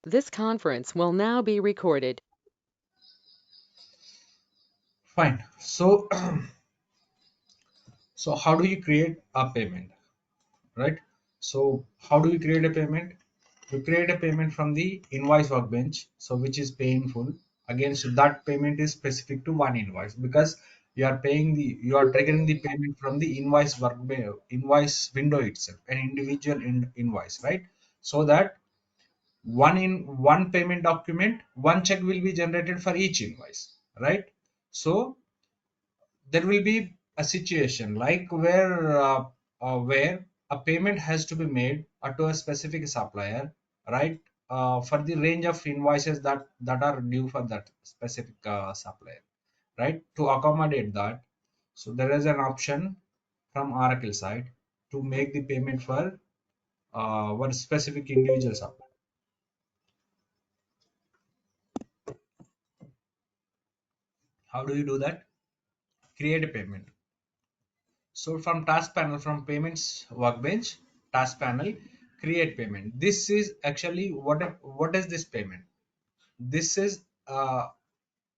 This conference will now be recorded. Fine. So, so how do you create a payment, right? So, how do you create a payment? You create a payment from the invoice workbench, so which is painful. Against that payment is specific to one invoice because you are triggering the payment from the invoice window itself, an individual invoice, right? So that one payment document, one check will be generated for each invoice, right? So there will be a situation like where a payment has to be made to a specific supplier, right? For the range of invoices that are due for that specific supplier, right? To accommodate that, so there is an option from Oracle side to make the payment for one specific individual supplier. How do you do that? Create a payment. So from task panel, from payments workbench, task panel, create payment. This is actually what is this payment? This is a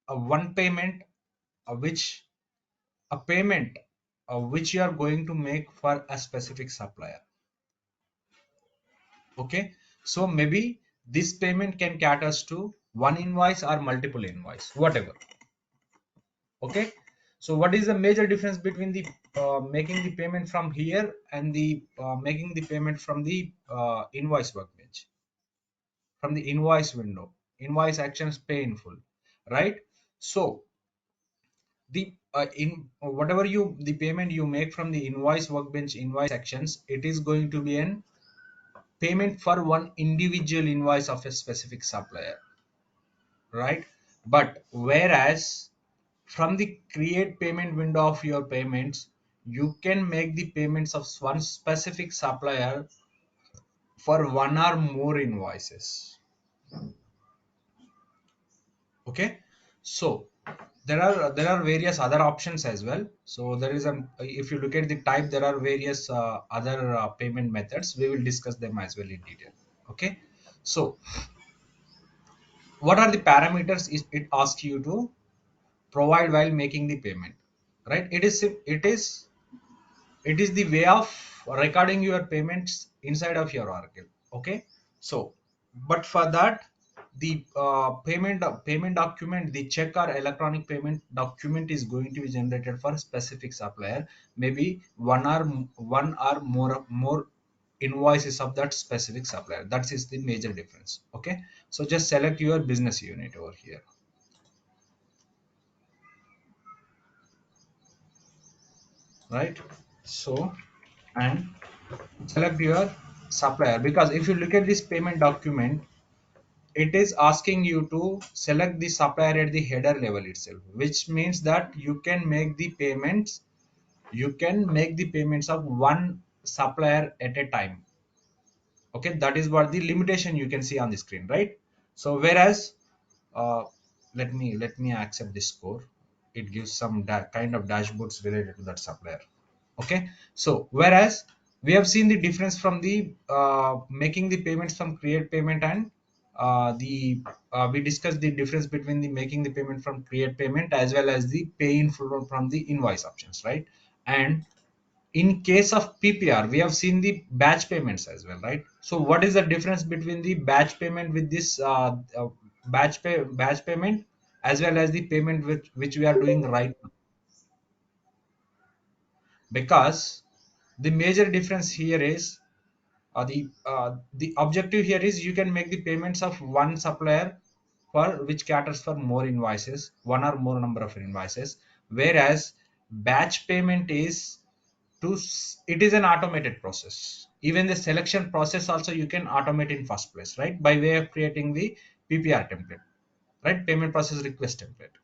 one payment, which a payment which you are going to make for a specific supplier. Okay, so maybe this payment can caters to one invoice or multiple invoice, whatever. Okay, so what is the major difference between the making the payment from here and the making the payment from the invoice workbench, from the invoice window? Invoice actions painful, right? So the in whatever you the payment you make from the invoice workbench invoice actions, it is going to be an payment for one individual invoice of a specific supplier, right? But whereas from the create payment window of your payments, you can make the payments of one specific supplier for one or more invoices. Okay, so there are various other options as well. So there is an if you look at the type, there are various other payment methods. We will discuss them as well in detail. Okay, so what are the parameters is it asks you to provide while making the payment, right? It is the way of recording your payments inside of your Oracle. Okay, so but for that, the payment document, the check or electronic payment document is going to be generated for a specific supplier, maybe one or more invoices of that specific supplier. That is the major difference. Okay, so just select your business unit over here, right? So and select your supplier, because if you look at this payment document, it is asking you to select the supplier at the header level itself, which means that you can make the payments of one supplier at a time. Okay, that is what the limitation you can see on the screen, right? So whereas uh, let me accept this score. It gives some kind of dashboards related to that supplier. Okay, so whereas we have seen the difference from the making the payments from create payment and the we discussed the difference between the making the payment from create payment as well as the pay in full from the invoice options, right? And in case of PPR, we have seen the batch payments as well, right? So what is the difference between the batch payment with this batch payment as well as the payment which we are doing right now? Because the major difference here is the objective here is you can make the payments of one supplier for which caters for more invoices, one or more number of invoices, whereas batch payment is it is an automated process. Even the selection process also you can automate in first place, right? By way of creating the PPR template, right? Payment process request template,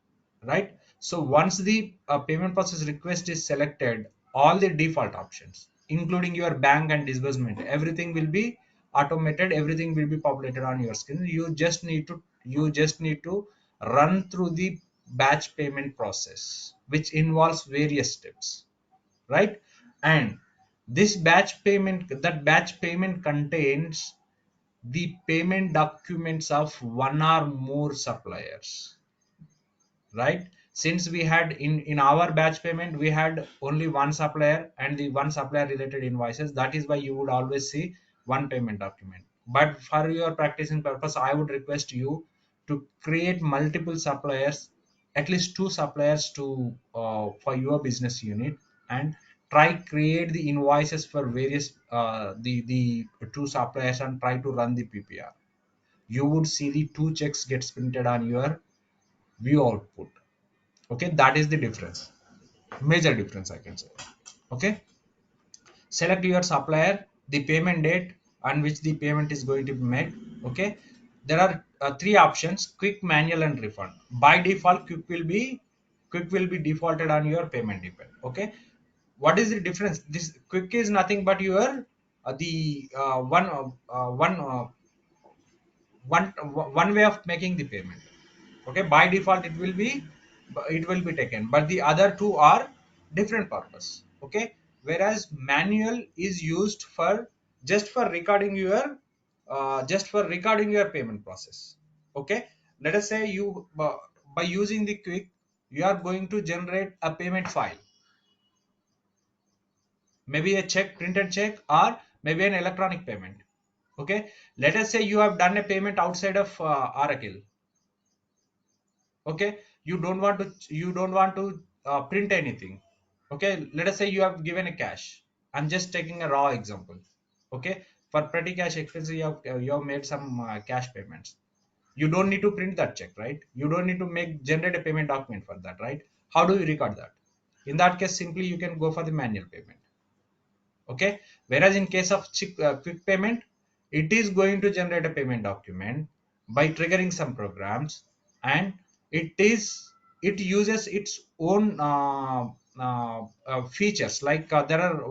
right? So once the payment process request is selected, all the default options including your bank and disbursement, everything will be automated, everything will be populated on your screen. You just need to run through the batch payment process, which involves various steps, right? And that batch payment contains the payment documents of one or more suppliers, right? Since we had in our batch payment, we had only one supplier and the one supplier related invoices. That is why you would always see one payment document. But for your practicing purpose, I would request you to create multiple suppliers, at least two suppliers to for your business unit, and try create the invoices for various the two suppliers and try to run the PPR. You would see the two checks gets printed on your view output. Okay, that is the difference, major difference I can say. Okay, select your supplier, the payment date on which the payment is going to be made. Okay, there are three options: quick, manual, and refund. By default, quick will be defaulted on your payment depend. Okay, what is the difference? This quick is nothing but your the one one way of making the payment. Okay, by default it will be taken, but the other two are different purpose. Okay, whereas manual is used for just for recording your payment process. Okay, let us say you by using the quick, you are going to generate a payment file, maybe a check, printed check, or maybe an electronic payment. Okay, let us say you have done a payment outside of Oracle. Okay, you don't want to print anything. Okay, let us say you have given a cash. I'm just taking a raw example. Okay, for petty cash expenses, you have made some cash payments. You don't need to print that check, right? You don't need to make generate a payment document for that, right? How do you record that? In that case, simply you can go for the manual payment. Okay, whereas in case of quick payment, it is going to generate a payment document by triggering some programs, and it is it uses its own features. Like there are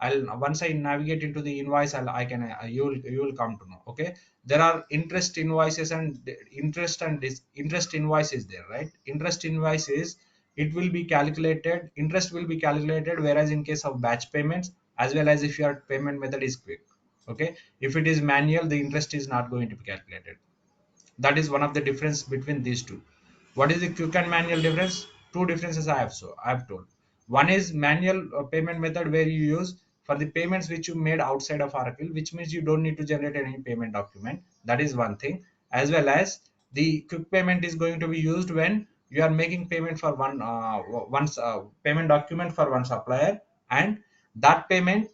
I'll once I navigate into the invoice, I can you will come to know. Okay, there are interest invoices and interest invoice is there, right? Interest invoices, interest will be calculated, whereas in case of batch payments, as well as if your payment method is quick. Okay, if it is manual, the interest is not going to be calculated. That is one of the difference between these two. What is the quick and manual difference? Two differences I have told. One is manual payment method, where you use for the payments which you made outside of Oracle, which means you don't need to generate any payment document. That is one thing. As well as the quick payment is going to be used when you are making payment for once payment document for one supplier, and that payment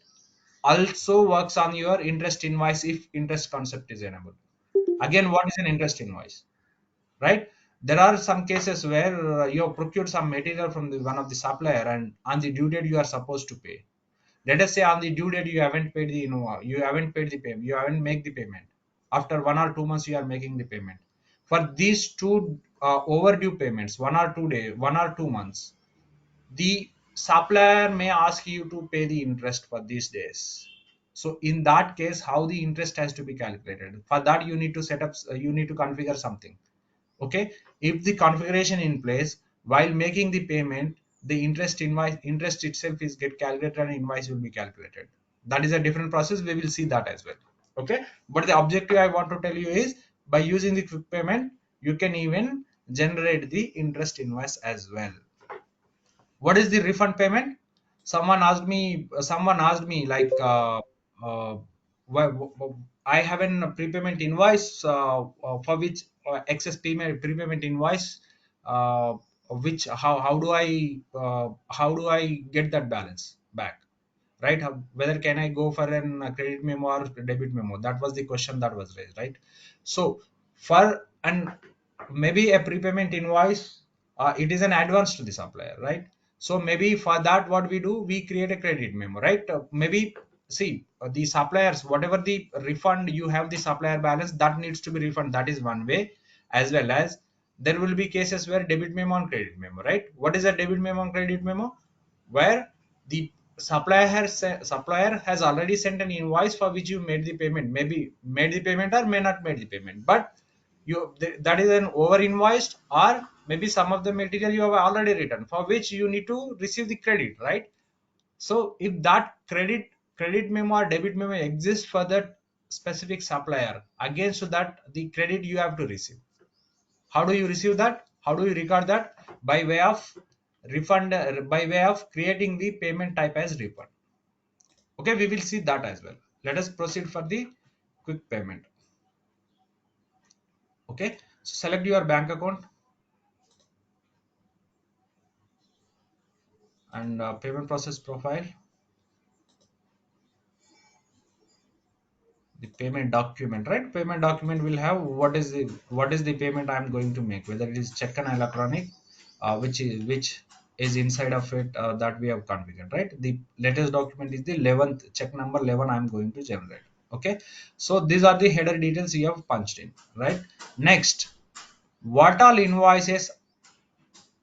also works on your interest invoice if interest concept is enabled. Again, what is an interest invoice? Right? There are some cases where you have procured some material from one of the supplier, and on the due date you are supposed to pay. Let us say on the due date you haven't paid the you haven't paid the payment, you haven't made the payment. After 1 or 2 months you are making the payment. For these two overdue payments, 1 or 2 days, 1 or 2 months, the supplier may ask you to pay the interest for these days. So in that case, how the interest has to be calculated? For that, you need to set up, you need to configure something. Okay, if the configuration in place, while making the payment, the interest itself is get calculated and invoice will be calculated. That is a different process. We will see that as well. Okay, but the objective I want to tell you is, by using the quick payment, you can even generate the interest invoice as well. What is the refund payment? Someone asked me like I have a prepayment invoice for which excess payment prepayment invoice, uh, which how do I get that balance back, right? Whether can I go for an credit memo or debit memo? That was the question that was raised, right? So for and maybe a prepayment invoice, it is an advance to the supplier, right? So maybe for that, what we do, we create a credit memo, right? Maybe see the suppliers, whatever the refund you have, the supplier balance that needs to be refunded. That is one way. As well as there will be cases where debit memo and credit memo, right? What is a debit memo and credit memo? Where the supplier has already sent an invoice for which you made the payment, maybe made the payment or may not made the payment, but that is an over invoiced, or maybe some of the material you have already written for which you need to receive the credit, right? So if that credit memo or debit memo exists for that specific supplier, against that the credit you have to receive. How do you receive that? How do you record that? By way of refund, by way of creating the payment type as refund. Okay, we will see that as well. Let us proceed for the quick payment. Okay, so select your bank account, and payment process profile, the payment document, right? Payment document will have what is the payment I'm going to make, whether it is check and electronic, which is inside of it, that we have configured, right? The latest document is the 11th check number 11 I'm going to generate. Okay, so these are the header details you have punched in, right? Next, what all invoices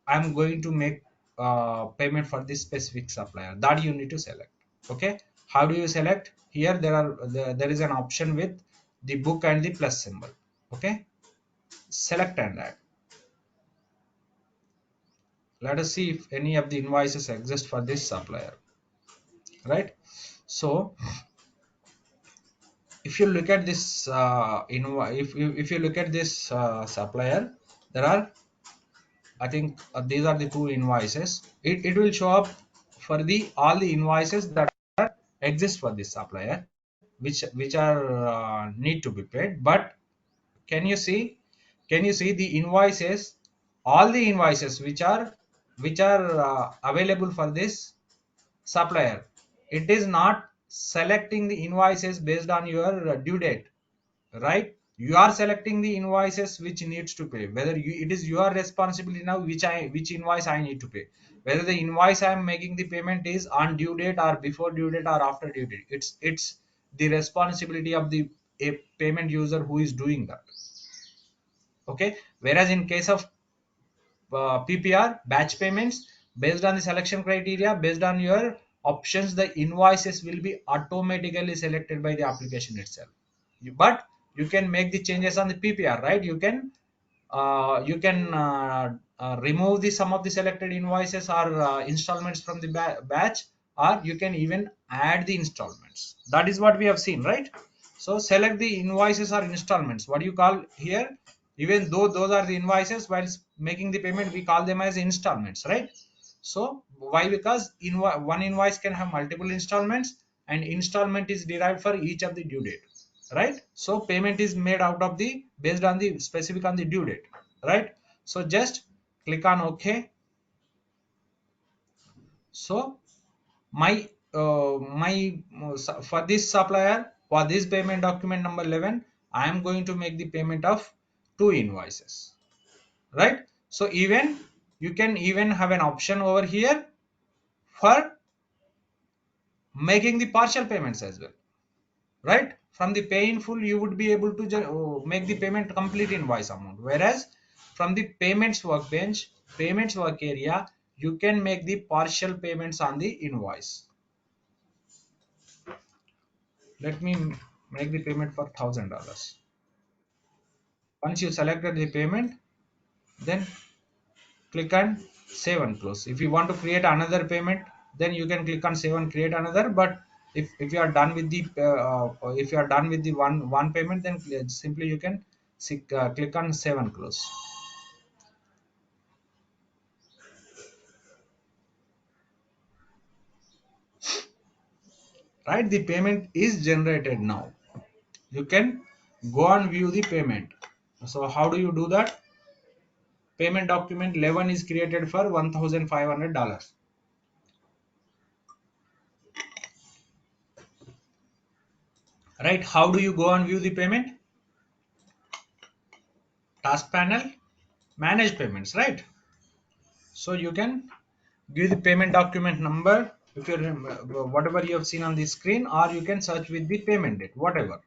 I'm going to make payment for this specific supplier, that you need to select. Okay, how do you select? Here there is an option with the book and the plus symbol. Okay, select and add. Let us see if any of the invoices exist for this supplier, right? So if you look at this if you look at this supplier, there are, I think, these are the two invoices. It will show up for the all the invoices that exist for this supplier, which are need to be paid. But can you see, the invoices, all the invoices which are available for this supplier? It is not selecting the invoices based on your due date, right? You are selecting the invoices which needs to pay, whether it is your responsibility now which invoice I need to pay, whether the invoice I am making the payment is on due date or before due date or after due date. It's the responsibility of the a payment user who is doing that. Okay, whereas in case of PPR, batch payments, based on the selection criteria, based on your options, the invoices will be automatically selected by the application itself. But you can make the changes on the PPR, right? You can remove the some of the selected invoices or installments from the batch, or you can even add the installments. That is what we have seen, right? So select the invoices or installments, what you call here, even though those are the invoices, while making the payment we call them as installments, right? So why? Because one invoice can have multiple installments, and installment is derived for each of the due date, right? So payment is made out of the based on the specific on the due date, right? So just click on OK. So for this supplier, for this payment document number 11, I am going to make the payment of two invoices, right? So even you can even have an option over here for making the partial payments as well, right? From the pay in full you would be able to make the payment complete invoice amount, whereas from the payments work area, you can make the partial payments on the invoice. Let me make the payment for $1,000. Once you selected the payment, then click on save and close. If you want to create another payment, then you can click on save and create another. But if you are done with the if you are done with the one payment, then simply you can click on save and close. Right, the payment is generated now. You can go and view the payment. So how do you do that? Payment document 11 is created for $1,500. Right, how do you go and view the payment? Task panel, manage payments, right? So you can give the payment document number, if you remember whatever you have seen on the screen, or you can search with the payment date, whatever.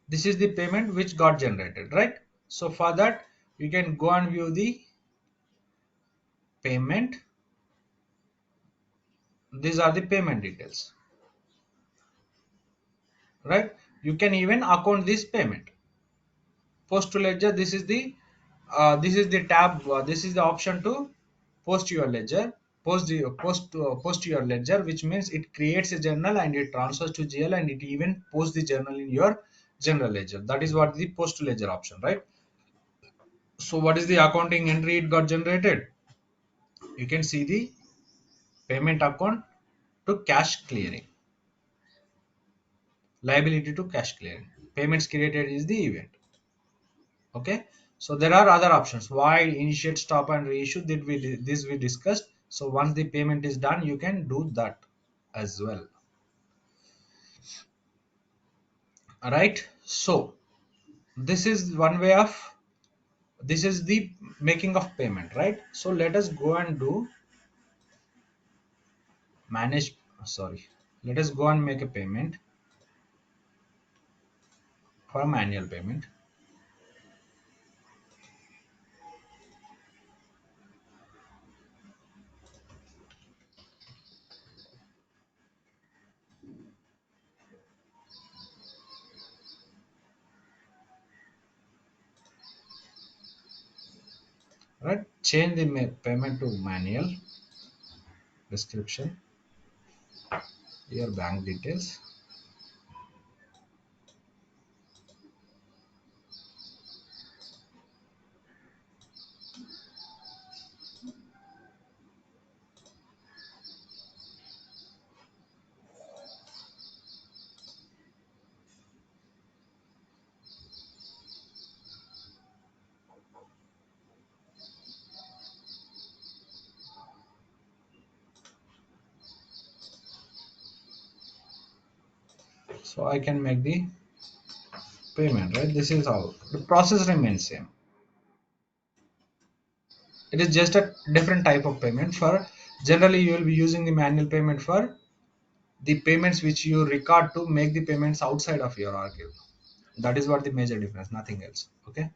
This is the payment which got generated, right? So for that you can go and view the payment. These are the payment details, right? You can even account this payment. Post to ledger, this is the tab, this is the option to post your ledger. post to your ledger, which means it creates a journal and it transfers to GL and it even posts the journal in your general ledger. That is what the post to ledger option, right? So what is the accounting entry it got generated? You can see the payment account to cash clearing, liability to cash clearing. Payments created is the event. Okay. So there are other options. Why initiate, stop, and reissue. Did we this we discussed. So once the payment is done, you can do that as well. All right. So this is one way of, this is the making of payment, right? So let us go and do manage. Sorry. Let us go and make a payment for manual payment. Right. Change the payment to manual. Description. Your bank details. So I can make the payment, right? This is how the process remains same. It is just a different type of payment. For generally you will be using the manual payment for the payments which you record to make the payments outside of your archive. That is what the major difference, nothing else. Okay.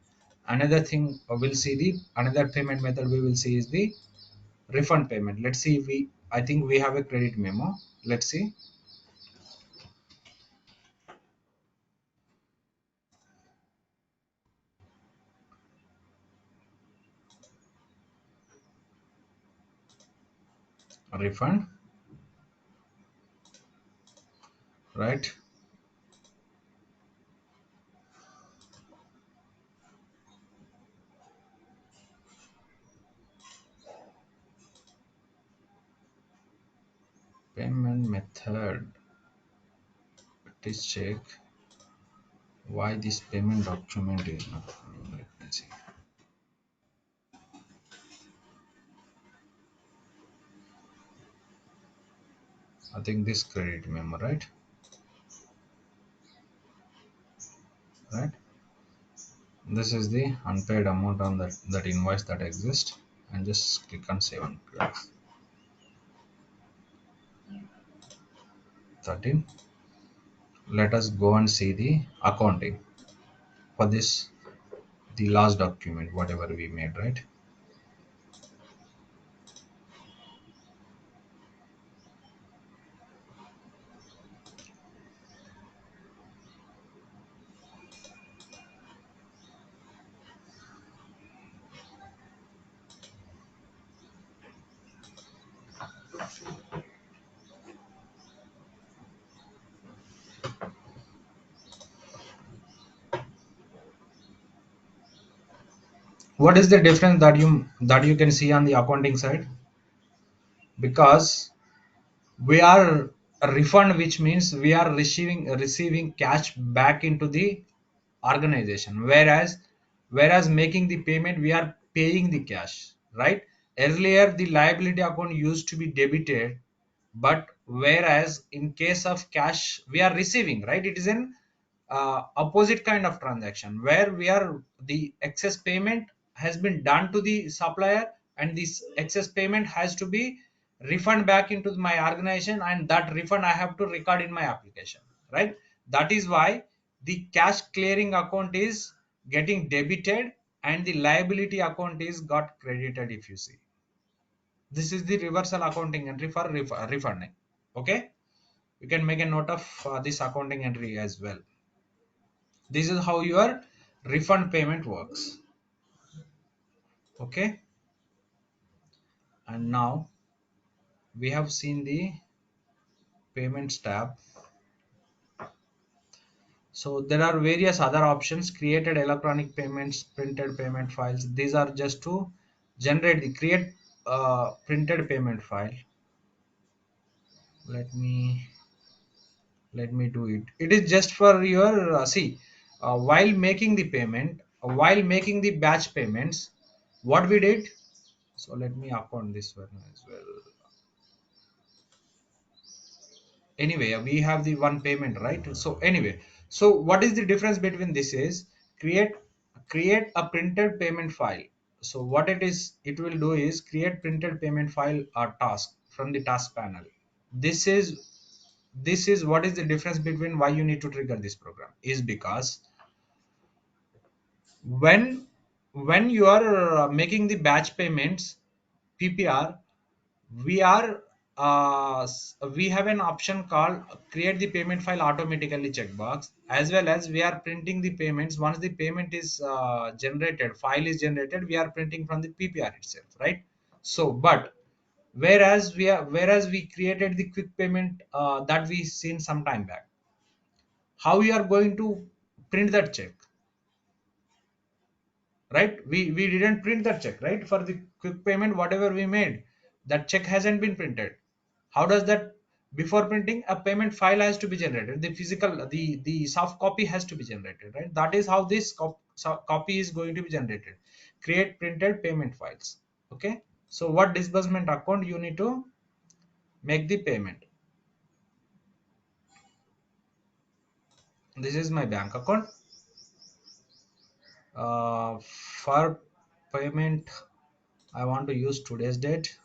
Another thing we'll see, the another payment method we will see is the refund payment. Let's see if we, I think we have a credit memo. Let's see. A refund, right? Payment method. Please check why this payment document is not running. Let me see. I think this credit memo, right? Right. This is the unpaid amount on that invoice that exists, and just click on save and close. 13. Let us go and see the accounting for this, the last document, whatever we made, right? What is the difference that you can see on the accounting side? Because we are a refund, which means we are receiving cash back into the organization, whereas making the payment we are paying the cash, right? Earlier the liability account used to be debited, but whereas in case of cash we are receiving, right? It is an opposite kind of transaction where we are, the excess payment has been done to the supplier and this excess payment has to be refund back into my organization, and that refund I have to record in my application, right? That is why the cash clearing account is getting debited and the liability account is got credited. If you see, this is the reversal accounting entry for refunding. Okay, you can make a note of this accounting entry as well. This is how your refund payment works. Okay, and now we have seen the payments tab. So there are various other options: created electronic payments, printed payment files. These are just to generate the create printed payment file. Let me do it. It is just for your see while making the payment, while making the batch payments, what we did. So let me up on this one as well. Anyway, we have the one payment, right? So anyway, so what is the difference between this is create a printed payment file. So what it is, it will do is create printed payment file task from the task panel. This is what is the difference between why you need to trigger this program is because when you are making the batch payments, PPR, we are we have an option called create the payment file automatically checkbox, as well as we are printing the payments. Once the payment is generated, file is generated, we are printing from the PPR itself, right? So but whereas we created the quick payment that we seen some time back, how we are going to print that check, right? We didn't print that check, right? For the quick payment whatever we made, that check hasn't been printed. How does that? Before printing, a payment file has to be generated, the physical, the soft copy has to be generated, right? That is how this copy is going to be generated. Create printed payment files. Okay, so what disbursement account you need to make the payment? This is my bank account. For payment, I want to use today's date.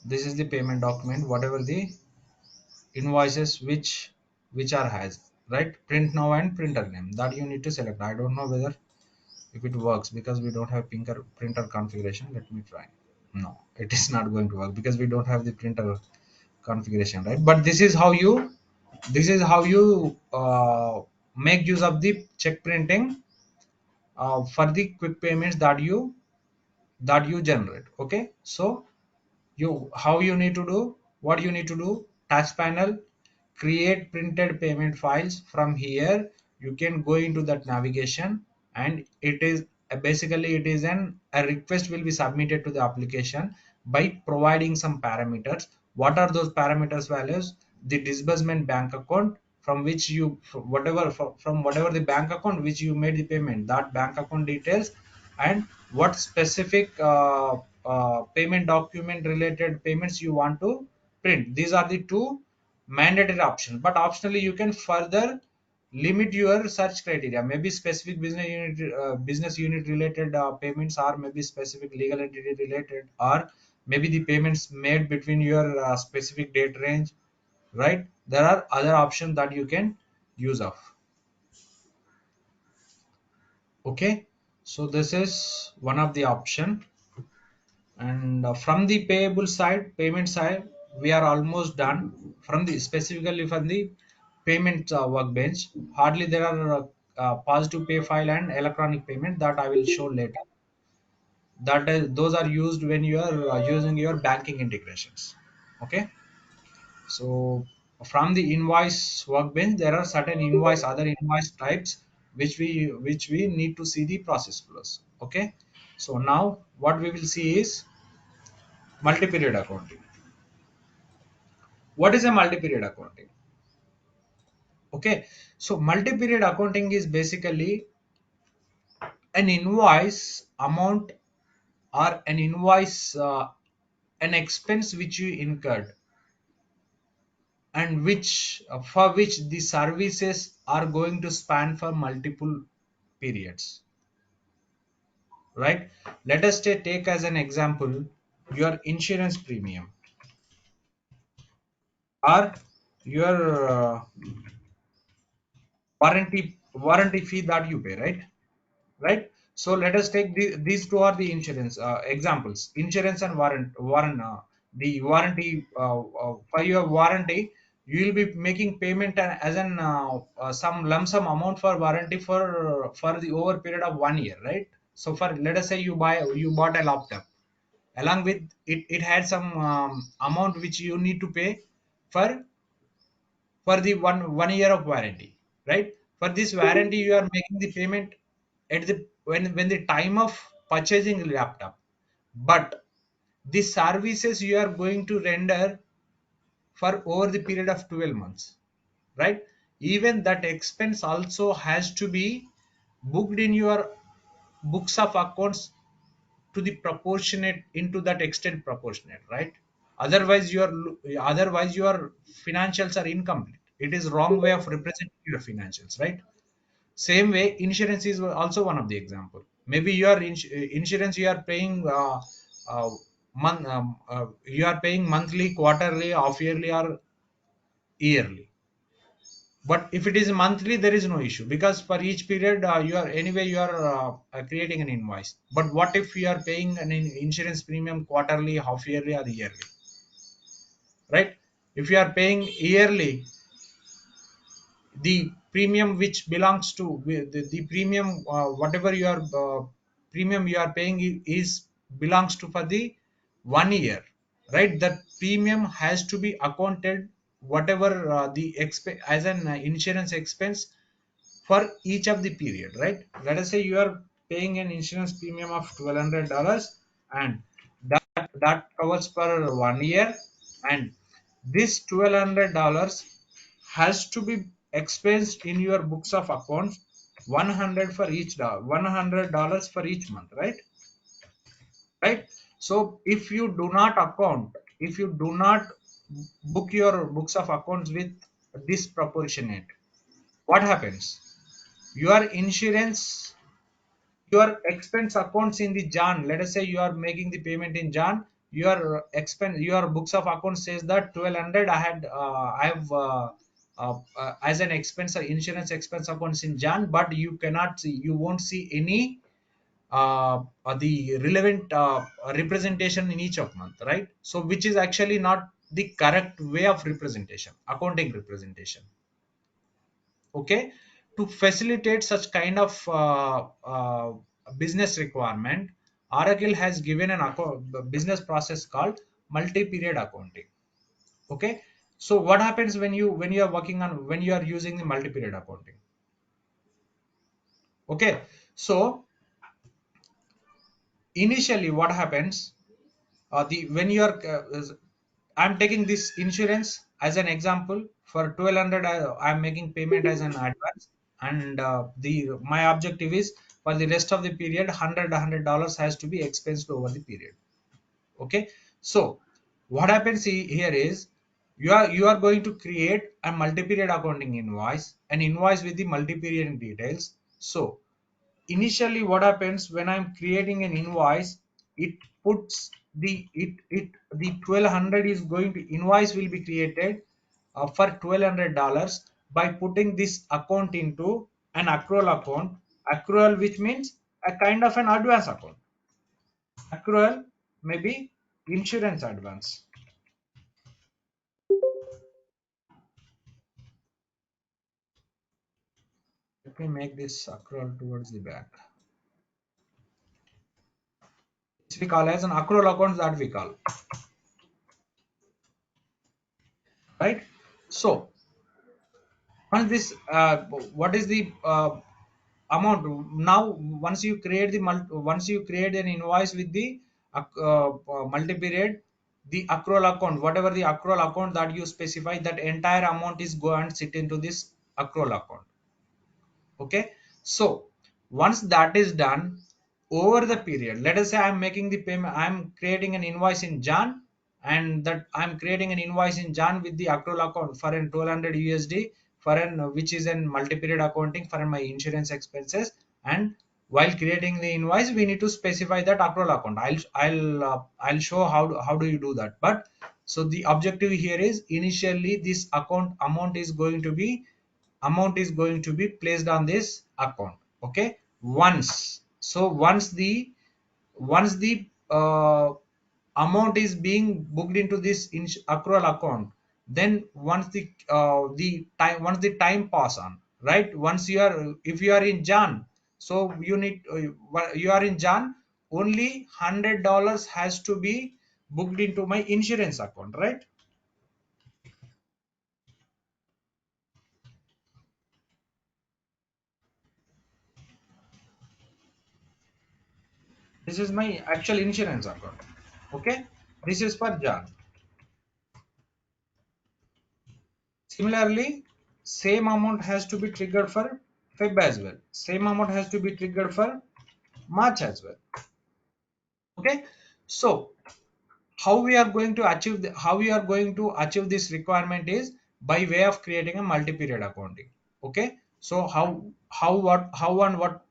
This is the payment document, whatever the invoices which are has, right? Print now and printer name that you need to select. I don't know whether if it works because we don't have printer configuration. Let me try. No, it is not going to work because we don't have the printer configuration, right? But this is how you make use of the check printing for the quick payments that you generate. Okay, so you how you need to do, what you need to do: task panel, create printed payment files. From here you can go into that navigation, and it is basically it is a request will be submitted to the application by providing some parameters. What are those parameters values? The disbursement bank account from which you from whatever the bank account which you made the payment, that bank account details, and what specific payment document related payments you want to print. These are the two mandatory options, but optionally you can further limit your search criteria. Maybe specific business unit related payments, or maybe specific legal entity related, or maybe the payments made between your specific date range, right? There are other options that you can use of. Okay, so this is one of the option. And from the payable side, payment side, we are almost done. From the specifically from the payment workbench, hardly there are positive pay file and electronic payment that I will show later. That is, those are used when you are using your banking integrations. Okay, so from the invoice workbench, there are certain other invoice types which we need to see the process flows. Okay, so now what we will see is multi-period accounting. What is a multi-period accounting? Okay, so multi-period accounting is basically an invoice amount, or an invoice an expense which you incurred, and which for which the services are going to span for multiple periods, right? Let us take as an example your insurance premium, or your warranty fee that you pay, right? Right, so let us take these two are the insurance examples: insurance and the warranty. For your warranty, you will be making payment as an some lump sum amount for warranty for the over period of 1 year, right? So for let us say you bought a laptop, along with it, it had some amount which you need to pay for the one year of warranty, right? For this warranty you are making the payment at the when the time of purchasing laptop, but the services you are going to render for over the period of 12 months, right? Even that expense also has to be booked in your books of accounts to the proportionate into that extent proportionate, right? Otherwise your financials are incomplete. It is wrong way of representing your financials, right? Same way insurance is also one of the example. Maybe your insurance you are paying uh, you are paying monthly, quarterly, half yearly, or yearly. But if it is monthly, there is no issue, because for each period you are anyway you are creating an invoice. But what if you are paying an insurance premium quarterly, half yearly, or yearly, right? If you are paying yearly, the premium which belongs to the premium, whatever your premium you are paying is belongs to for the 1 year, right? That premium has to be accounted whatever the as an insurance expense for each of the period, right? Let us say you are paying an insurance premium of $1,200, and that covers for 1 year, and this $1,200 has to be expensed in your books of accounts, 100 for each dollar, $100 for each month, right? So if you do not account, if you do not book your books of accounts with disproportionate, what happens? Your insurance, your expense accounts in the Jan, let us say you are making the payment in Jan, your expense, your books of accounts says that 1200 I have as an expense or insurance expense accounts in Jan, but you cannot see, you won't see any the relevant representation in each of month, right? So which is actually not the correct way of representation, accounting representation. Okay, to facilitate such kind of business requirement, Oracle has given an business process called multi-period accounting. Okay, so what happens when you are working on, when you are using the multi-period accounting? Okay, so initially what happens, the when you are I'm taking this insurance as an example. For 1200 I'm making payment as an advance, and the my objective is for the rest of the period, $100 has to be expensed over the period. Okay, so what happens here is you are going to create a multi-period accounting invoice, an invoice with the multi-period details. So initially what happens when I'm creating an invoice, it puts the 1200 is going to, invoice will be created for $1,200 by putting this account into an accrual account. Accrual, which means a kind of an advance account. Accrual maybe insurance advance. Let me make this accrual towards the back. This we call as an accrual account, that we call, right? So once this what is the amount now, once you create the once you create an invoice with the multi-period, the accrual account, whatever the accrual account that you specify, that entire amount is go and sit into this accrual account. Okay, so once that is done, over the period, let us say I'm making the payment, I'm creating an invoice in Jan, and that I'm creating an invoice in Jan with the accrual account for an 1200 USD, for an which is an multi-period accounting for my insurance expenses. And while creating the invoice, we need to specify that accrual account. I'll show how do you do that. But so the objective here is, initially this account amount is going to be placed on this account. Okay, once the amount is being booked into this accrual account, then once the time pass on, right? Once you are, if you are in Jan, so you need you are in Jan, only $100 has to be booked into my insurance account, right? This is my actual insurance account. Okay, this is for Jan. Similarly, same amount has to be triggered for Feb as well. Same amount has to be triggered for March as well. Okay, so how we are going to achieve how we are going to achieve this requirement is by way of creating a multi-period accounting. Okay, so how and what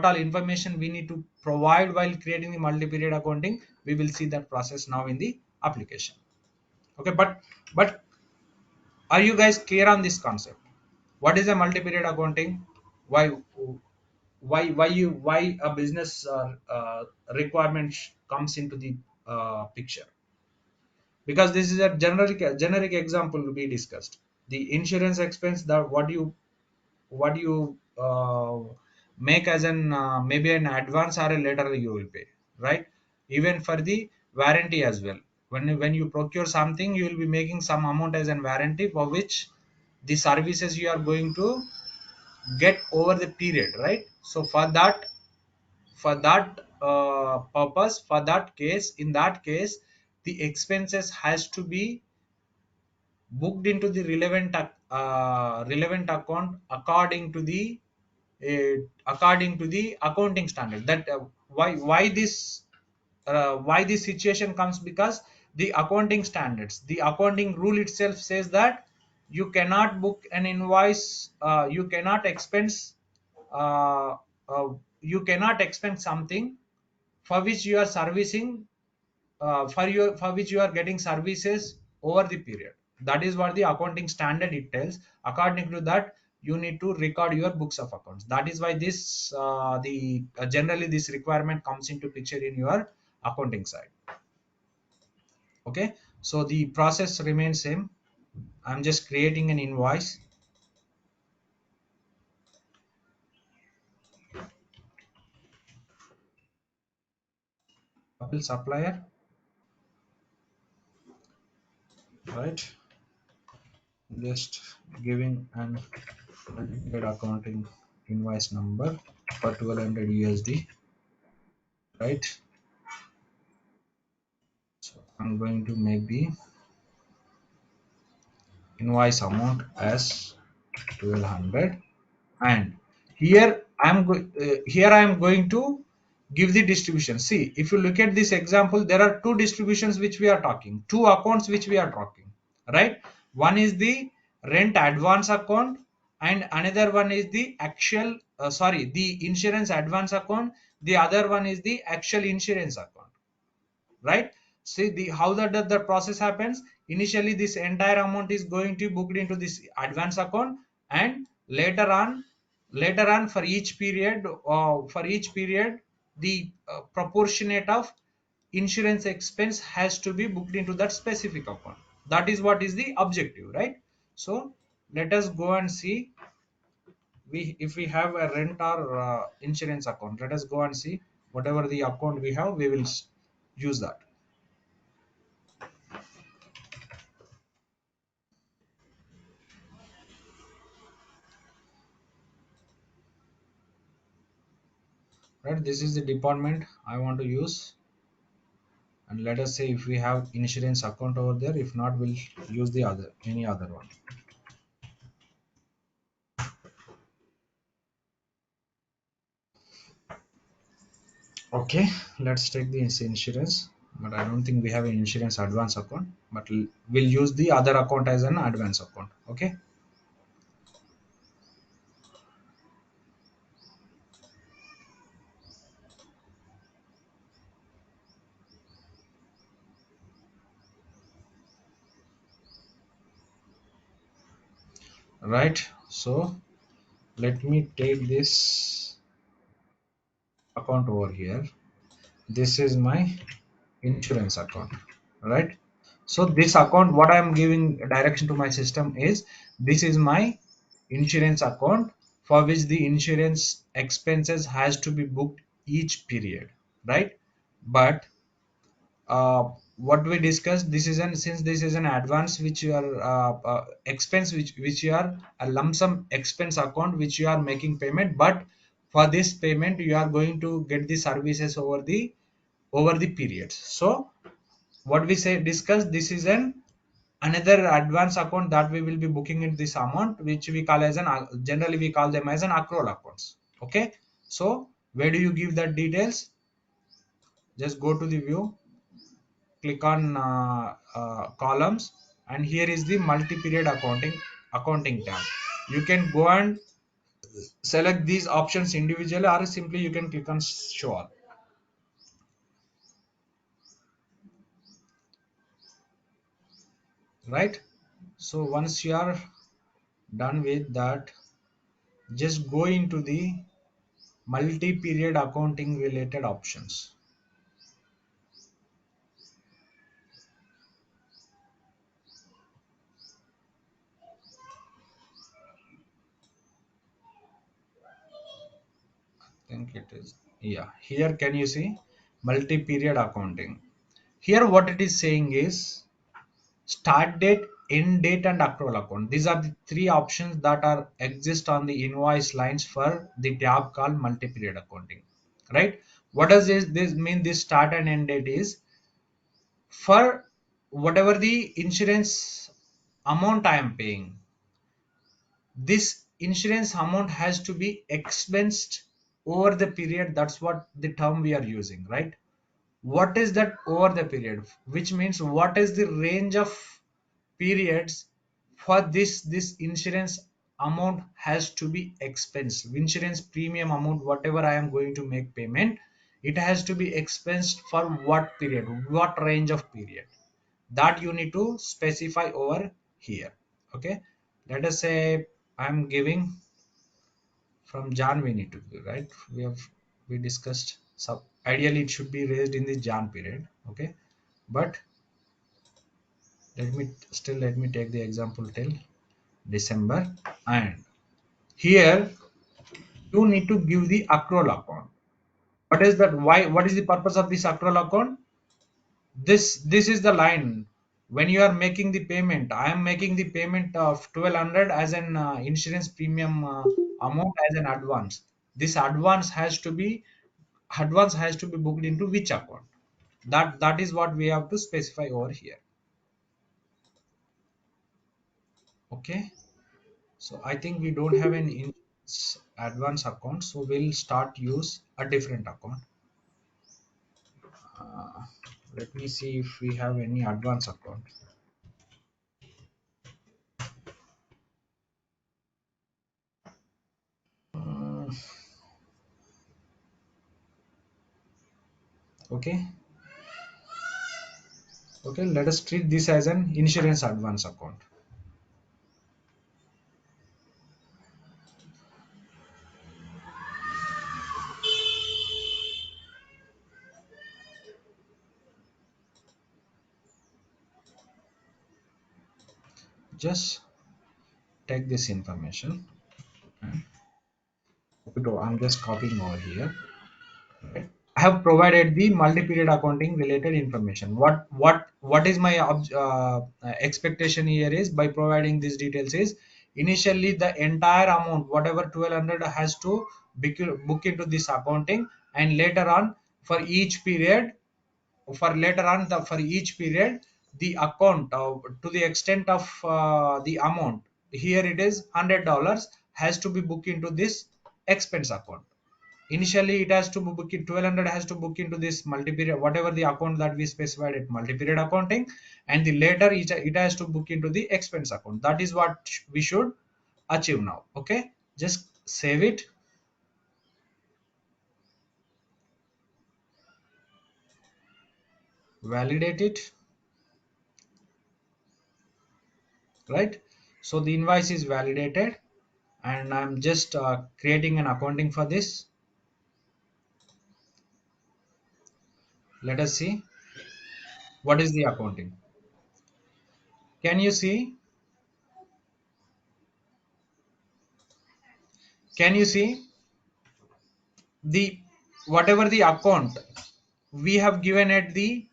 all information we need to provide while creating the multi-period accounting, we will see that process now in the application. Okay, but are you guys clear on this concept? What is a multi-period accounting? Why why a business requirement comes into the picture? Because this is a generic example to be discussed. The insurance expense, that what you make as an maybe an advance or a later you will pay, right? Even for the warranty as well, when you procure something, you will be making some amount as an warranty, for which the services you are going to get over the period, right? So for that purpose, for that case, in that case, the expenses has to be booked into the relevant account according to the accounting standard. That why this situation comes, because the accounting standards, the accounting rule itself says that you cannot book an invoice, uh, uh, you cannot expense something for which you are servicing, for which you are getting services over the period. That is what the accounting standard it tells. According to that, you need to record your books of accounts. That is why this the generally this requirement comes into picture in your accounting side. Okay, so the process remains same. I'm just creating an invoice. Apple supplier, right? Just giving an accounting invoice number for 1200 USD, right? So I'm going to make the invoice amount as 1200, and here I am going to give the distribution. See, if you look at this example, there are two distributions which we are talking, two accounts which we are talking, right? One is the rent advance account, and another one is the actual the insurance advance account. The other one is the actual insurance account, right? See the how the process happens. Initially this entire amount is going to be booked into this advance account, and later on for each period the proportionate of insurance expense has to be booked into that specific account. That is what is the objective, right? So let us go and see, we if we have a rent or insurance account, let us go and see whatever the account we have, we will use that. Right, this is the department I want to use, and let us say if we have insurance account over there. If not, we'll use the other any other one. Okay, let's take the insurance, but I don't think we have an insurance advance account, but we'll use the other account as an advance account. Okay, right, so let me take this account over here. This is my insurance account, right? So this account, what I am giving direction to my system is, this is my insurance account for which the insurance expenses has to be booked each period, right? But what we discussed, this is an since this is an advance which you are expense which you are a lump sum expense account which you are making payment, but for this payment you are going to get the services over the periods. So what we say discuss, this is an another advance account that we will be booking in this amount, which we call as an generally we call them as an accrual accounts. Okay, so where do you give that details? Just go to the view, click on columns, and here is the multi-period accounting tab. You can go and select these options individually, or simply you can click on show all, right? So once you are done with that, just go into the multi-period accounting related options. I think it is, yeah, here can you see multi-period accounting? Here what it is saying is start date, end date, and accrual account. These are the three options that are exist on the invoice lines for the tab called multi-period accounting, right? What does this mean? This start and end date is for whatever the insurance amount I am paying. This insurance amount has to be expensed over the period. That's what the term we are using, right? What is that over the period, which means what is the range of periods for this insurance amount has to be expensed. Insurance premium amount, whatever I am going to make payment, it has to be expensed for what period, what range of period, that you need to specify over here. Okay, let us say I'm giving from Jan, we need to do, right? We discussed, so ideally it should be raised in the Jan period. Okay, but let me take the example till December, and here you need to give the accrual account. What is that? Why? What is the purpose of this accrual account? This is the line when you are making the payment. I am making the payment of 1200 as an insurance premium amount as an advance. This advance has to be booked into which account? That is what we have to specify over here. Okay. So I think we don't have an advance account, so we'll start use a different account. Uh, Let me see if we have any advance account. Uh, okay, okay. Let us treat this as an insurance advance account. Just take this information. I'm just copying over here. I have provided the multi-period accounting related information. What is my expectation here is by providing these details is initially the entire amount whatever 1200 has to book into this accounting, and later on for each period for each period the account to the extent of the amount, here it is $100 has to be booked into this expense account. Initially it has to book it 1200 has to book into this multi-period whatever the account that we specified at multi-period accounting, and the later it has to book into the expense account. That is what we should achieve now. Okay, just save it, validate it, right? So the invoice is validated, and I'm just creating an accounting for this. Let us see what is the accounting. Can you see, can you see the whatever the account we have given at the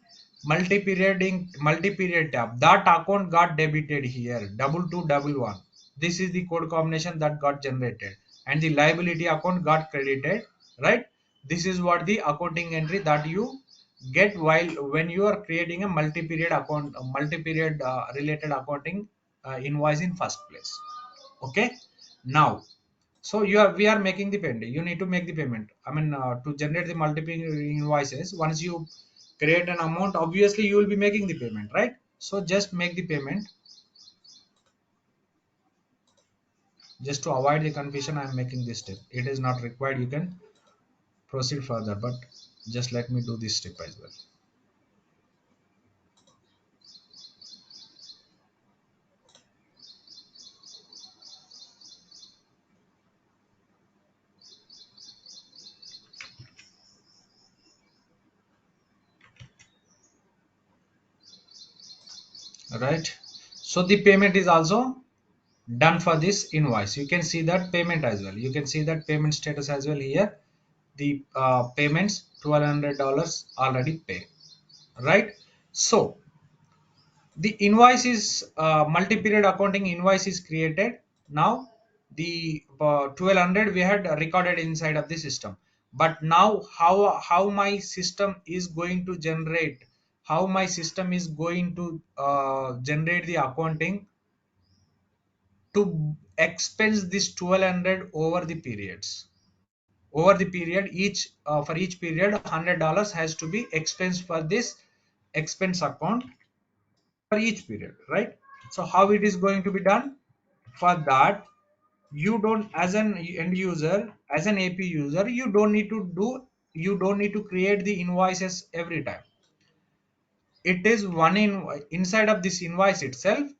multi-period tab, that account got debited here, 2211. This is the code combination that got generated, and the liability account got credited, right? This is what the accounting entry that you get while when you are creating a multi-period account, a multi-period related accounting invoice in first place. Okay, now, so we are making the payment. You need to make the payment. I mean, to generate the multiple invoices, once you create an amount, obviously you will be making the payment, right? So just make the payment. Just to avoid the confusion, I am making this step. It is not required. You can proceed further, but just let me do this step as well. Right. So the payment is also done for this invoice. You can see that payment as well. You can see that payment status as well here. The payments $1,200 already paid, right? So the invoice is multi-period accounting invoice is created. Now the 1200 we had recorded inside of the system, but now how my system is going to generate, how my system is going to generate the accounting to expense this 1200 over the periods. Over the period, each for each period $100 has to be expensed for this expense account for each period, right? So how it is going to be done? For that, you don't, as an end user, as an AP user, you don't need to create the invoices every time. It is one in inside of this invoice itself.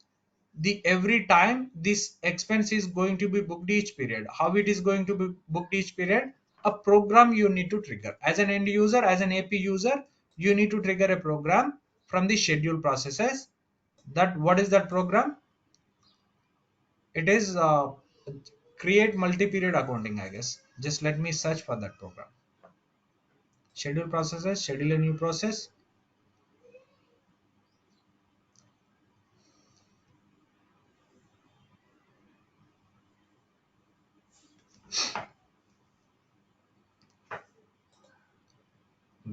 The every time this expense is going to be booked each period. How it is going to be booked each period? A program you need to trigger as an end user, as an AP user. You need to trigger a program from the schedule processes. That what is that program? It is create multi-period accounting, I guess. Just let me search for that program. Schedule processes, schedule a new process.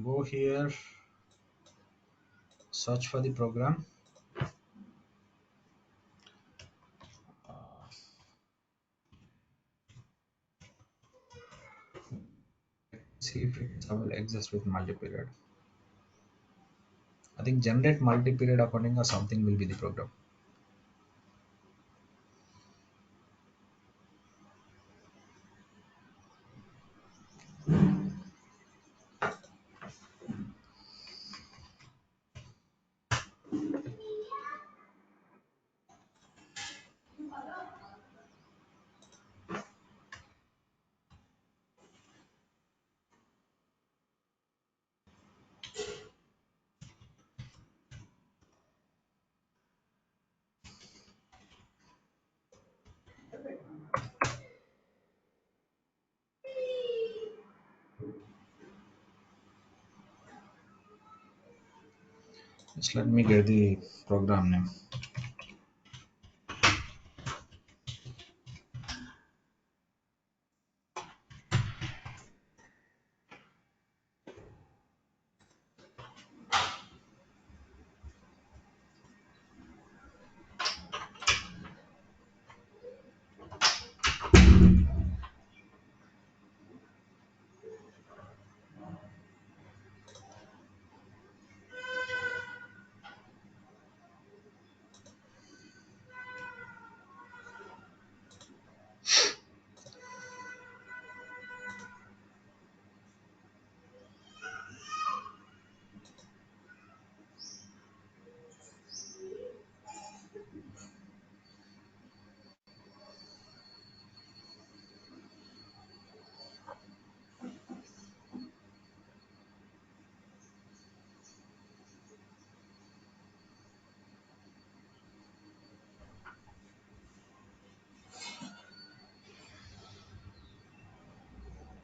Go here, search for the program. See if it will exist with multi-period. I think generate multi-period accounting or something will be the program. Just let me get the program name.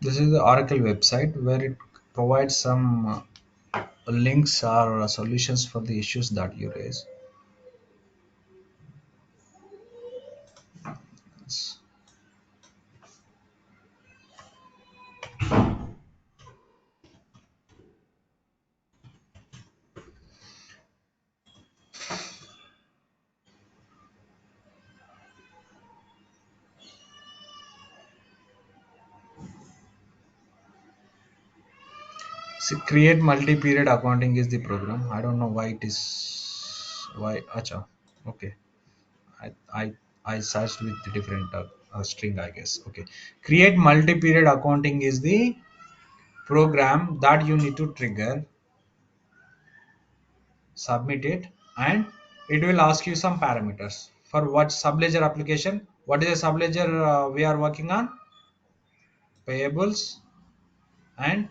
This is the Oracle website where it provide some links or solutions for the issues that you raise. See, create multi-period accounting is the program. I don't know why it is why. Acha. Okay. I I I searched with the different string, I guess. Okay. Create multi-period accounting is the program that you need to trigger, submit it, and it will ask you some parameters for what subledger application. What is the subledger we are working on? Payables, and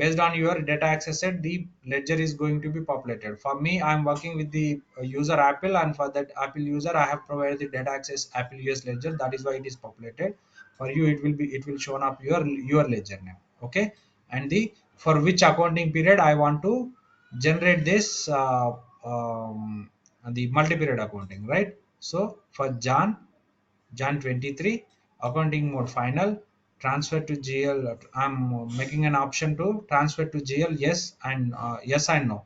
based on your data access set, the ledger is going to be populated. For me, I'm working with the user Apple, and for that Apple user I have provided the data access Apple US ledger. That is why it is populated. For you, it will show up your ledger name. Okay. And the for which accounting period I want to generate this the multi-period accounting, right? So for Jan 23, accounting mode final, transfer to GL. I'm making an option to transfer to GL, yes and no.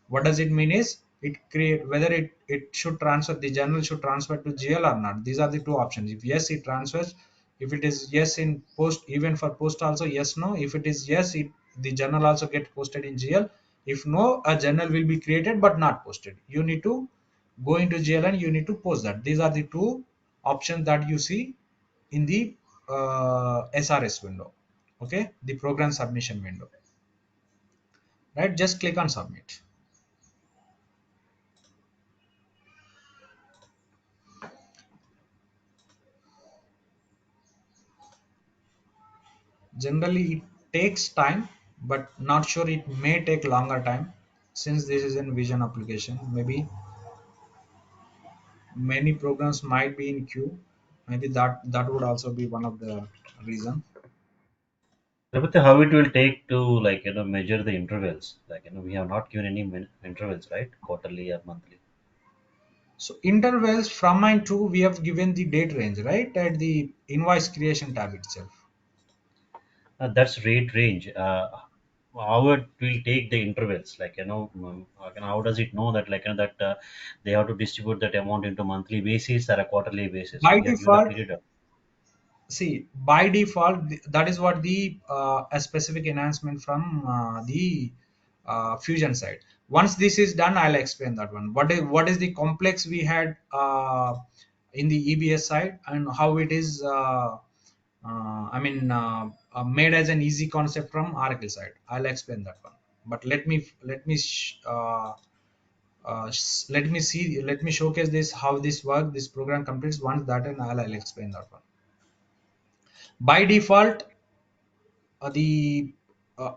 What does it mean is it create whether it should transfer, the journal should transfer to GL or not. These are the two options. If yes, it transfers. If it is yes in post, even for post also yes no. If it is yes, the journal also get posted in GL. If no, a journal will be created but not posted. You need to go into GL and you need to post that. These are the two options that you see in the SRS window. Okay, the program submission window. Right, just click on submit. Generally, it takes time, but not sure, it may take longer time since this is in vision application. Maybe many programs might be in queue. Maybe that would also be one of the reason. But how it will take to measure the intervals? We have not given any intervals, right? Quarterly or monthly. So intervals from and to, we have given the date range, right, at the invoice creation tab itself. That's rate range. How it will take the intervals? How does it know that that they have to distribute that amount into monthly basis or a quarterly basis? By We have given a default, period of. see, by default, that is what the a specific enhancement from the fusion side. Once this is done, I'll explain that one. What is the complex we had in the EBS side, and how it is made as an easy concept from Oracle side. I'll explain that one. But let me showcase this, how this work, this program completes. Once that, and I'll explain that one. By default, the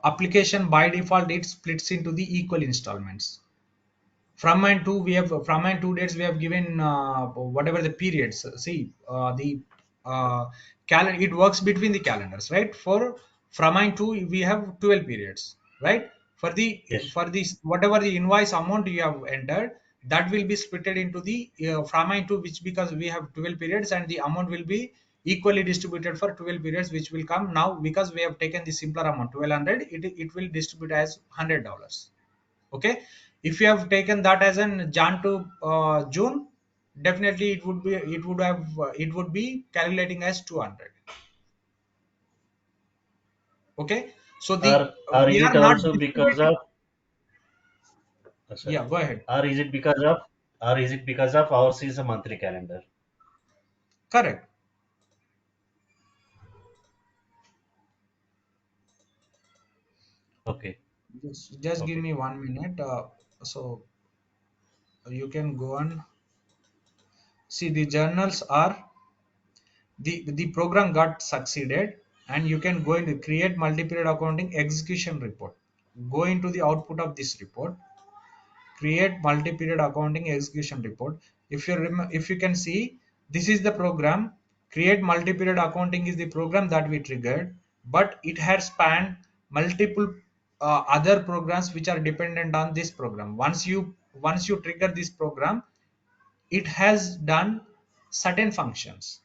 application by default, it splits into the equal installments. From and to dates we have given whatever the periods. See, the calendar, it works between the calendars, right? For from and to, we have 12 periods, right? For the Yes. for this, whatever the invoice amount you have entered, that will be splitted into the from and to, which, because we have 12 periods, and the amount will be equally distributed for 12 periods, which will come now because we have taken the simpler amount 1200. It will distribute as $100. Okay, if you have taken that as an Jan to June, definitely it would be calculating as 200. Okay, so the Or we is are it not also because distributing. of Yeah, sorry? go ahead. Or is it because of ours is a monthly calendar? Correct. Okay. Just give Okay. me 1 minute, so you can go and see the journals are the program got succeeded, and you can go into create multi-period accounting execution report. Go into the output of this report, create multi-period accounting execution report. If you can see, this is the program. Create multi-period accounting is the program that we triggered, but it has spanned multiple other programs which are dependent on this program. Once you trigger this program, it has done certain functions.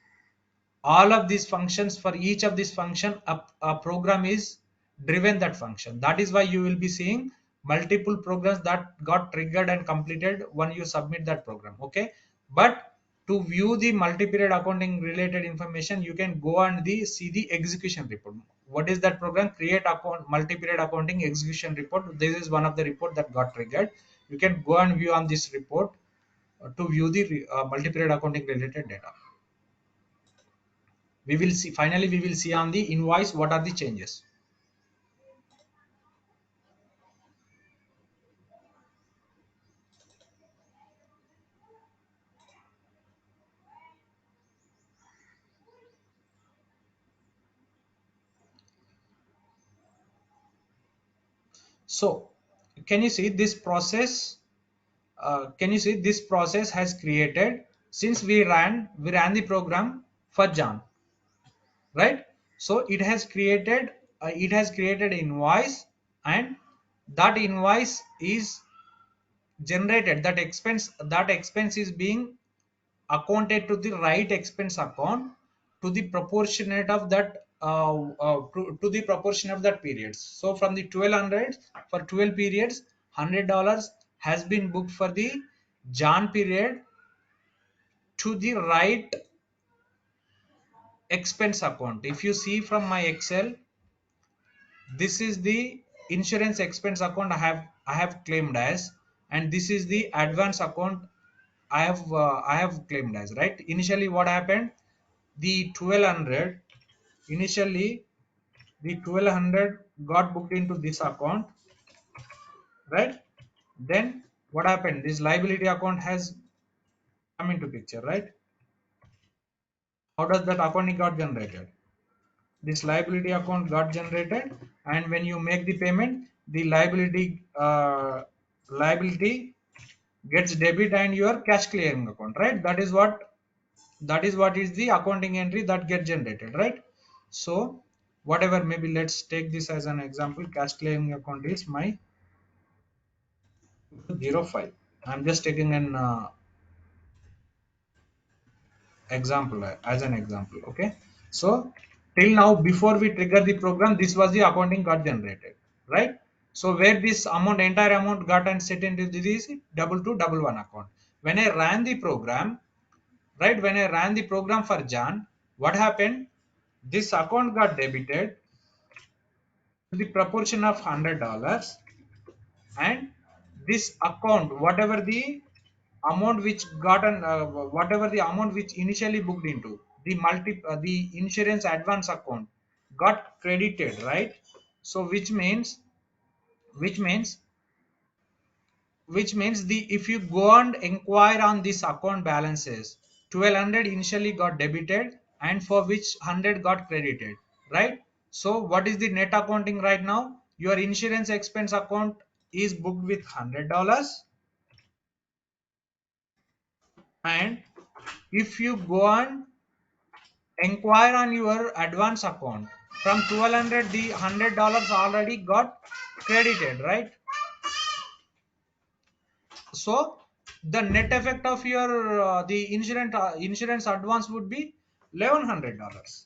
All of these functions, for each of these function, a program is driven that function. That is why you will be seeing multiple programs that got triggered and completed when you submit that program. Okay, but to view the multi-period accounting related information, you can go and see the execution report. What is that program? Create account multi-period accounting execution report. This is one of the report that got triggered. You can go and view on this report to view the multi-period accounting related data. We will see, finally we will see on the invoice what are the changes. So can you see this process? Can you see this process has created, since we ran the program for John, right? So it has created invoice, and that invoice is generated. That expense is being accounted to the right expense account, to the proportionate of that to the proportion of that periods. So from the 1200, for 12 periods, $100 has been booked for the Jan period to the right expense account. If you see from my Excel, this is the insurance expense account I have claimed as, and this is the advance account I have claimed as, right? Initially what happened, the 1200 initially the 1200 got booked into this account, right? Then what happened, this liability account has come into picture, right? How does that accounting got generated? This liability account got generated, and when you make the payment, the liability gets debit and your cash clearing account, right? That is what is the accounting entry that get generated, right? So whatever, maybe let's take this as an example. Cash clearing account is my 05. I'm just taking an example, as an example. Okay, so till now, before we trigger the program, this was the accounting got generated, right? So where this amount, entire amount, got and set into this 2211 account. When I ran the program, right, when I ran the program for Jan, what happened, this account got debited to the proportion of $100, and this account, whatever the amount which initially booked into the insurance advance account got credited, right? So which means the if you go and inquire on this account balances, 1200 initially got debited, and for which 100 got credited, right? So what is the net accounting right now? Your insurance expense account is booked with $100, and if you go on inquire on your advance account, from 1200 the $100 already got credited, right? So the net effect of your the insurance advance would be $1100,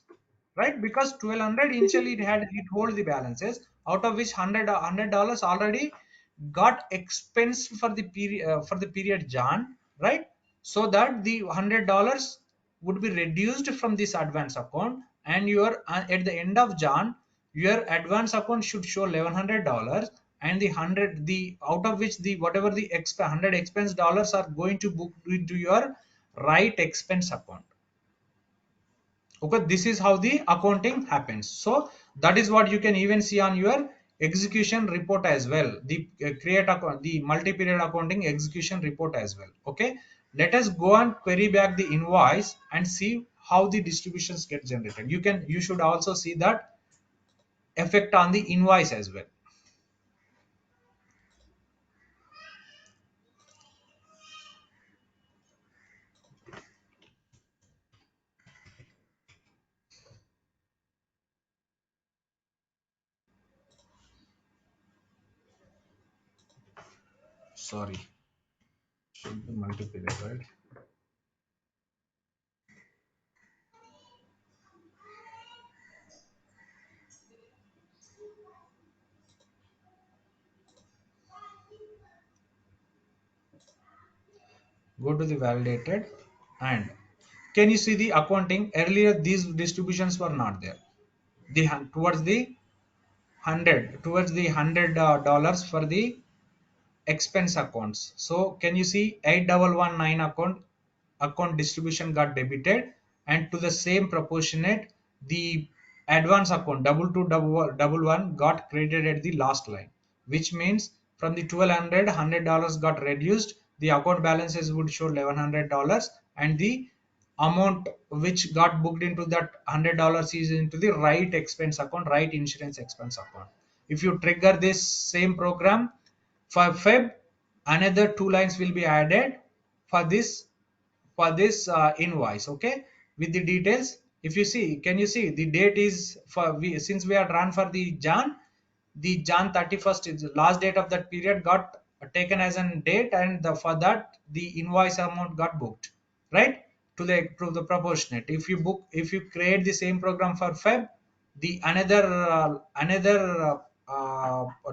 right? Because 1200 initially it hold the balances, out of which $100 already got expense for the period Jan, right? So that the $100 would be reduced from this advance account, and your at the end of Jan, your advance account should show $1100, and the 100, the out of which the whatever the 100 expense dollars are going to book into your right expense account. Okay, this is how the accounting happens. So that is what you can even see on your execution report as well, the create account, the multi-period accounting execution report as well. Okay, let us go and query back the invoice and see how the distributions get generated. You should also see that effect on the invoice as well. sorry, should be multi-period, right? Go to the validated, and can you see the accounting? Earlier these distributions were not there. The towards the 100, towards the $100 for the expense accounts. So can you see 8119 account distribution got debited, and to the same proportionate the advance account double one got credited at the last line, which means from the 1200 $100 got reduced, the account balances would show $1100, and the amount which got booked into that $100 is into the right expense account, right insurance expense account. If you trigger this same program for Feb, another two lines will be added for this invoice. Okay, with the details. If you see, can you see the date is for since we are run for the Jan 31st is the last date of that period got taken as an date, and for that the invoice amount got booked, right? To the proportionate. If you create the same program for Feb, the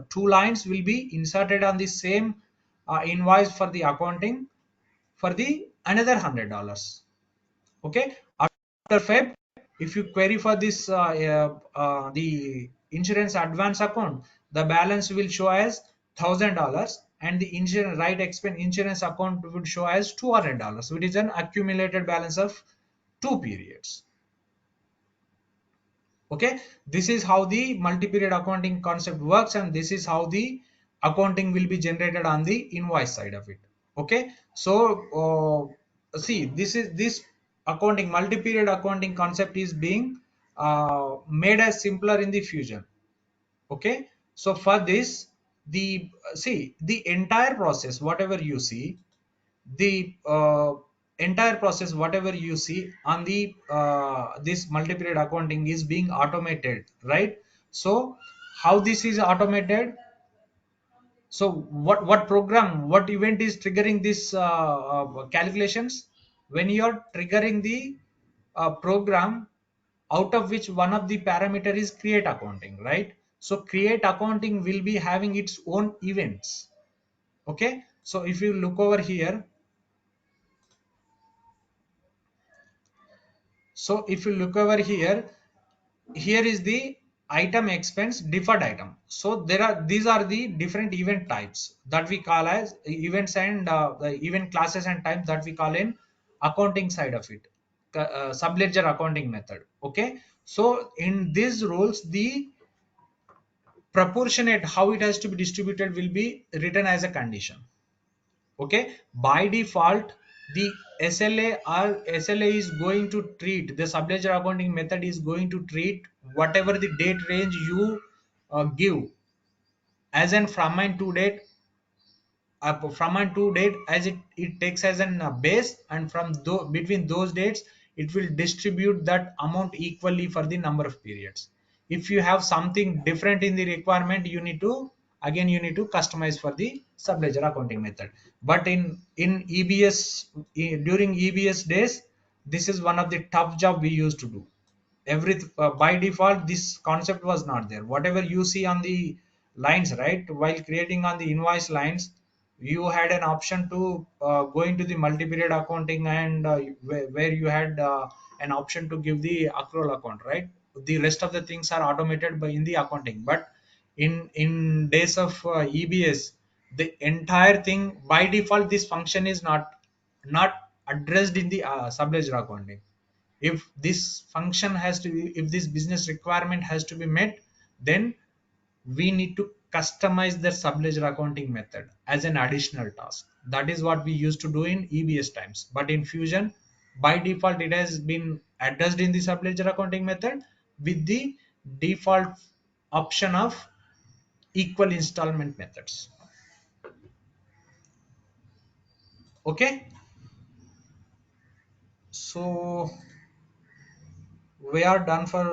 two lines will be inserted on the same invoice for the accounting for the another $100. Okay, after Feb, if you query for this the insurance advance account, the balance will show as $1000, and the insurance right expense insurance account would show as $200, which is an accumulated balance of two periods. Okay, this is how the multi-period accounting concept works, and this is how the accounting will be generated on the invoice side of it. Okay, so see, this accounting multi-period accounting concept is being made as simpler in the fusion. Okay, so for this, the see the entire process whatever you see, the entire process whatever you see on the this multi-period accounting is being automated, right? So how this is automated? So what program, what event is triggering this calculations? When you are triggering the program, out of which one of the parameter is create accounting, right? So create accounting will be having its own events. Okay, so if you look over here, so if you look over here, here is the item expense deferred item. So these are the different event types that we call as events, and the event classes and types that we call in accounting side of it, subledger accounting method. Okay, so in these rules the proportionate how it has to be distributed will be written as a condition. Okay, by default the SLA is going to treat, the subledger accounting method is going to treat whatever the date range you give as an from and to date, as it takes as an base, and between those dates it will distribute that amount equally for the number of periods. If you have something different in the requirement, you need to customize for the subledger accounting method. But in EBS, during EBS days, this is one of the tough job we used to do. By default this concept was not there. Whatever you see on the lines, right, while creating on the invoice lines, you had an option to go into the multi-period accounting, and where you had an option to give the accrual account, right? The rest of the things are automated by in the accounting. But in days of EBS, the entire thing by default this function is not addressed in the subledger accounting. If this function has to be, if this business requirement has to be met, then we need to customize the subledger accounting method as an additional task. That is what we used to do in EBS times. But in fusion, by default it has been addressed in the subledger accounting method with the default option of equal installment methods. Okay, so we are done for